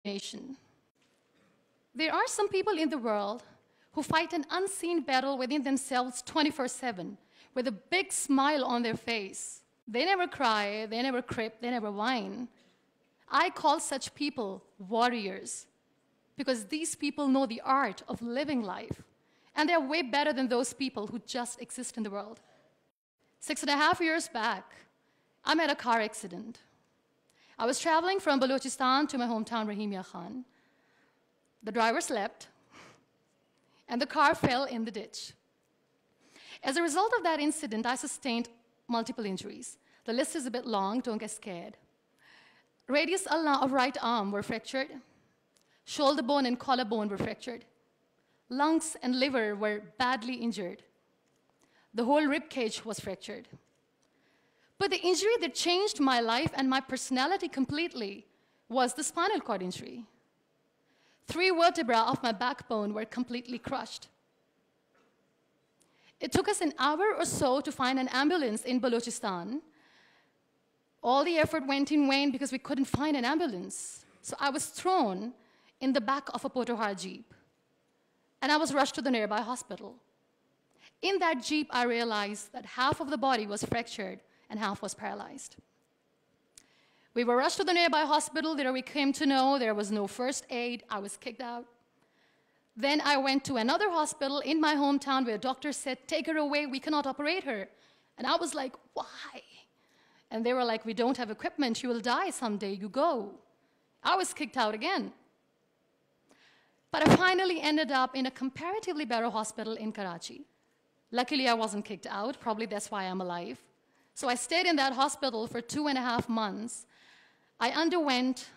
nation. There are some people in the world who fight an unseen battle within themselves 24/7 with a big smile on their face. They never cry, they never crip, they never whine. I call such people warriors because these people know the art of living life, and they're way better than those people who just exist in the world. 6.5 years back, I met a car accident. I was traveling from Balochistan to my hometown, Rahimia Khan. The driver slept, and the car fell in the ditch. As a result of that incident, I sustained multiple injuries. The list is a bit long, don't get scared. Radius ulna of right arm were fractured. Shoulder bone and collarbone were fractured. Lungs and liver were badly injured. The whole rib cage was fractured. But the injury that changed my life and my personality completely was the spinal cord injury. 3 vertebrae of my backbone were completely crushed. It took us an hour or so to find an ambulance in Balochistan. All the effort went in vain because we couldn't find an ambulance. So I was thrown in the back of a Potohar Jeep, and I was rushed to the nearby hospital. In that Jeep, I realized that half of the body was fractured and half was paralyzed. We were rushed to the nearby hospital. There we came to know there was no first aid. I was kicked out. Then I went to another hospital in my hometown where doctors said, "Take her away, we cannot operate her." And I was like, "Why?" And they were like, "We don't have equipment, you will die someday, you go." I was kicked out again. But I finally ended up in a comparatively better hospital in Karachi. Luckily, I wasn't kicked out. Probably that's why I'm alive. So I stayed in that hospital for 2.5 months. I underwent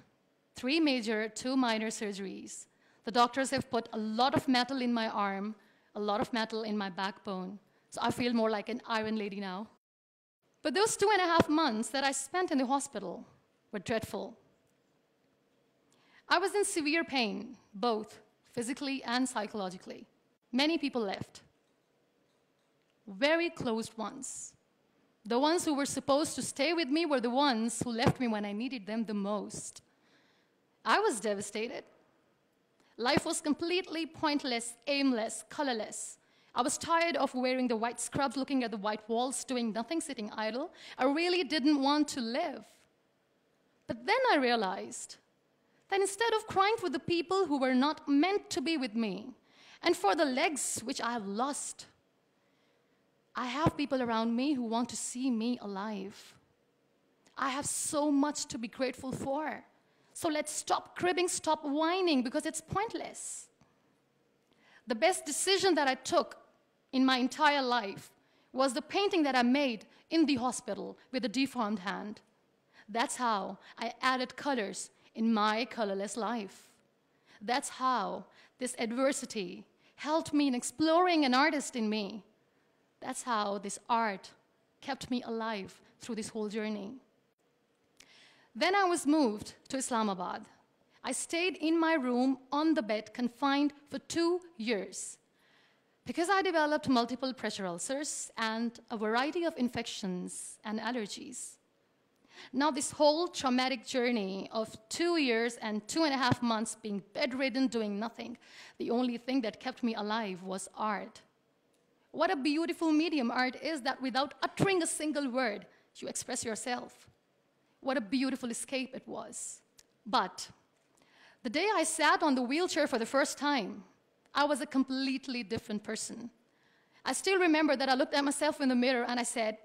3 major, 2 minor surgeries. The doctors have put a lot of metal in my arm, a lot of metal in my backbone. So I feel more like an iron lady now. But those 2.5 months that I spent in the hospital were dreadful. I was in severe pain, both physically and psychologically. Many people left. Very close ones. The ones who were supposed to stay with me were the ones who left me when I needed them the most. I was devastated. Life was completely pointless, aimless, colorless. I was tired of wearing the white scrubs, looking at the white walls, doing nothing, sitting idle. I really didn't want to live. But then I realized that instead of crying for the people who were not meant to be with me, and for the legs which I have lost, I have people around me who want to see me alive. I have so much to be grateful for. So let's stop cribbing, stop whining, because it's pointless. The best decision that I took in my entire life was the painting that I made in the hospital with a deformed hand. That's how I added colors in my colorless life. That's how this adversity helped me in exploring an artist in me. That's how this art kept me alive through this whole journey. Then I was moved to Islamabad. I stayed in my room on the bed, confined for 2 years, because I developed multiple pressure ulcers and a variety of infections and allergies. Now, this whole traumatic journey of 2 years and 2.5 months being bedridden, doing nothing, the only thing that kept me alive was art. What a beautiful medium art is, that without uttering a single word, you express yourself. What a beautiful escape it was. But the day I sat on the wheelchair for the first time, I was a completely different person. I still remember that I looked at myself in the mirror and I said,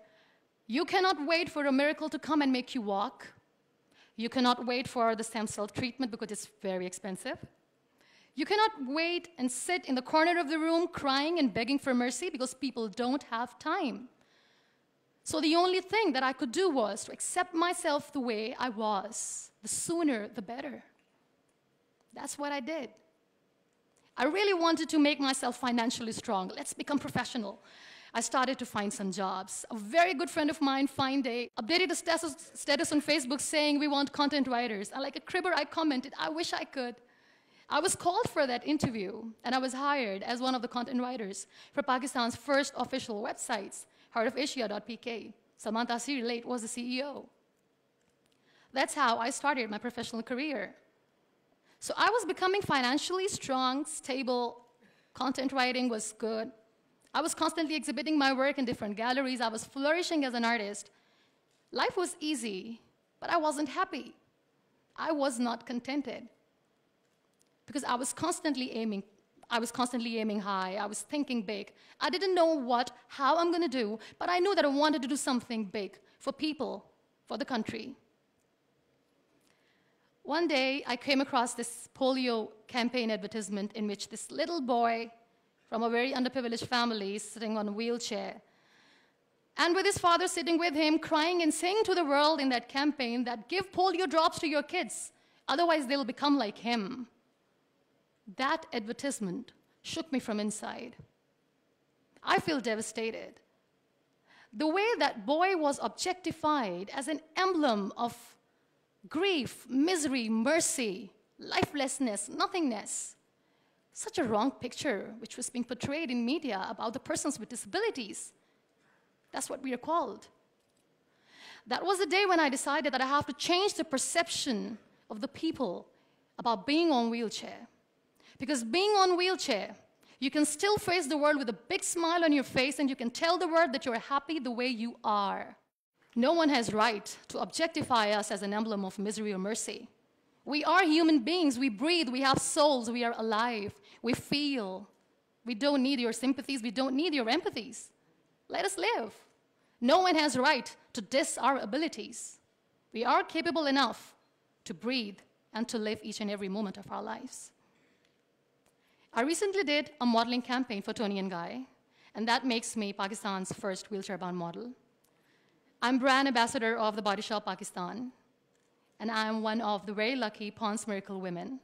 "You cannot wait for a miracle to come and make you walk. You cannot wait for the stem cell treatment because it's very expensive. You cannot wait and sit in the corner of the room crying and begging for mercy because people don't have time." So the only thing that I could do was to accept myself the way I was. The sooner, the better. That's what I did. I really wanted to make myself financially strong. Let's become professional. I started to find some jobs. A very good friend of mine, Fine Day, updated a status on Facebook saying, "We want content writers." And like a cribber, I commented, "I wish I could." I was called for that interview, and I was hired as one of the content writers for Pakistan's first official websites, heartofasia.pk. Salman Taseer late was the CEO. That's how I started my professional career. So I was becoming financially strong, stable, content writing was good. I was constantly exhibiting my work in different galleries. I was flourishing as an artist. Life was easy, but I wasn't happy. I was not contented because I was constantly aiming high. I was thinking big. I didn't know how I'm going to do, but I knew that I wanted to do something big for people, for the country. One day, I came across this polio campaign advertisement in which this little boy from a very underprivileged family is sitting on a wheelchair, and with his father sitting with him, crying and saying to the world in that campaign that give polio drops to your kids, otherwise they'll become like him. That advertisement shook me from inside. I feel devastated. The way that boy was objectified as an emblem of grief, misery, mercy, lifelessness, nothingness. Such a wrong picture which was being portrayed in media about the persons with disabilities. That's what we are called. That was the day when I decided that I have to change the perception of the people about being on wheelchair. Because being on wheelchair, you can still face the world with a big smile on your face and you can tell the world that you're happy the way you are. No one has right to objectify us as an emblem of misery or mercy. We are human beings. We breathe. We have souls. We are alive. We feel. We don't need your sympathies. We don't need your empathies. Let us live. No one has right to diss our abilities. We are capable enough to breathe and to live each and every moment of our lives. I recently did a modeling campaign for Toni & Guy, and that makes me Pakistan's first wheelchair-bound model. I'm brand ambassador of the Body Shop Pakistan, and I'm one of the very lucky Pond's Miracle women.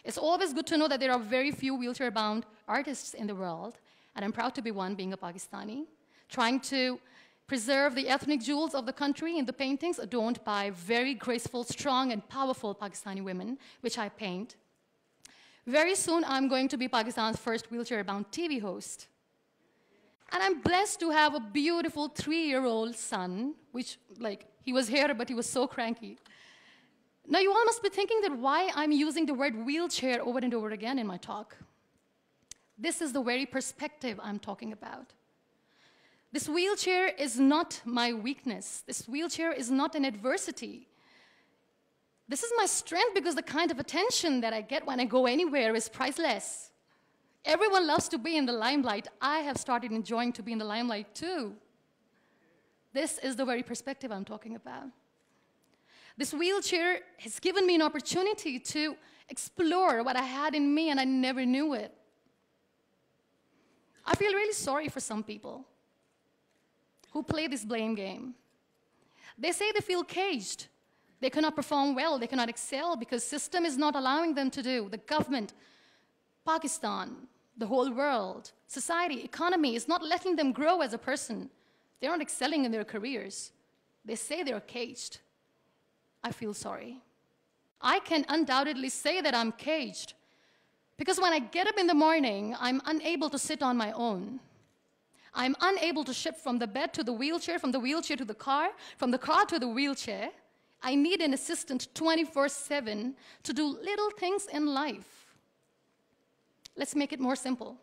It's always good to know that there are very few wheelchair-bound artists in the world, and I'm proud to be one, being a Pakistani, trying to preserve the ethnic jewels of the country in the paintings adorned by very graceful, strong, and powerful Pakistani women, which I paint. Very soon, I'm going to be Pakistan's first wheelchair-bound TV host. And I'm blessed to have a beautiful 3-year-old son, which, he was here, but he was so cranky. Now, you all must be thinking that why I'm using the word wheelchair over and over again in my talk. This is the very perspective I'm talking about. This wheelchair is not my weakness. This wheelchair is not an adversity. This is my strength because the kind of attention that I get when I go anywhere is priceless. Everyone loves to be in the limelight. I have started enjoying to be in the limelight too. This is the very perspective I'm talking about. This wheelchair has given me an opportunity to explore what I had in me and I never knew it. I feel really sorry for some people who play this blame game. They say they feel caged. They cannot perform well, they cannot excel because the system is not allowing them to do. The government, Pakistan, the whole world, society, economy is not letting them grow as a person. They're not excelling in their careers. They say they're caged. I feel sorry. I can undoubtedly say that I'm caged because when I get up in the morning, I'm unable to sit on my own. I'm unable to shift from the bed to the wheelchair, from the wheelchair to the car, from the car to the wheelchair. I need an assistant 24/7 to do little things in life. Let's make it more simple.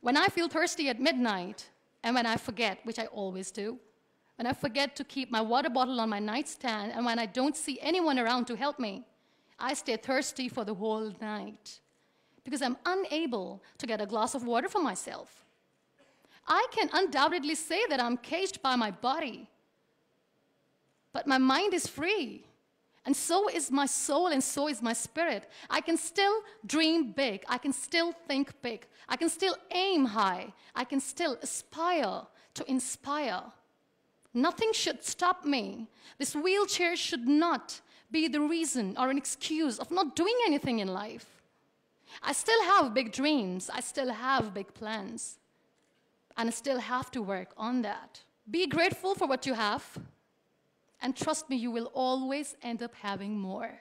When I feel thirsty at midnight, and when I forget, which I always do, when I forget to keep my water bottle on my nightstand, and when I don't see anyone around to help me, I stay thirsty for the whole night because I'm unable to get a glass of water for myself. I can undoubtedly say that I'm caged by my body, but my mind is free, and so is my soul, and so is my spirit. I can still dream big. I can still think big. I can still aim high. I can still aspire to inspire. Nothing should stop me. This wheelchair should not be the reason or an excuse of not doing anything in life. I still have big dreams. I still have big plans. And I still have to work on that. Be grateful for what you have. And trust me, you will always end up having more.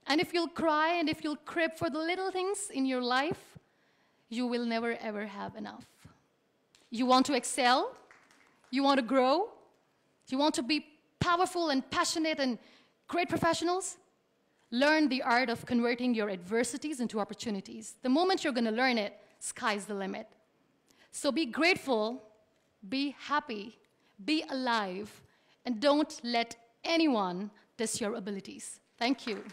And if you'll cry and if you'll crib for the little things in your life, you will never, ever have enough. You want to excel? You want to grow? You want to be powerful and passionate and great professionals? Learn the art of converting your adversities into opportunities. The moment you're going to learn it, sky's the limit. So be grateful, be happy, be alive, and don't let anyone diss your abilities. Thank you.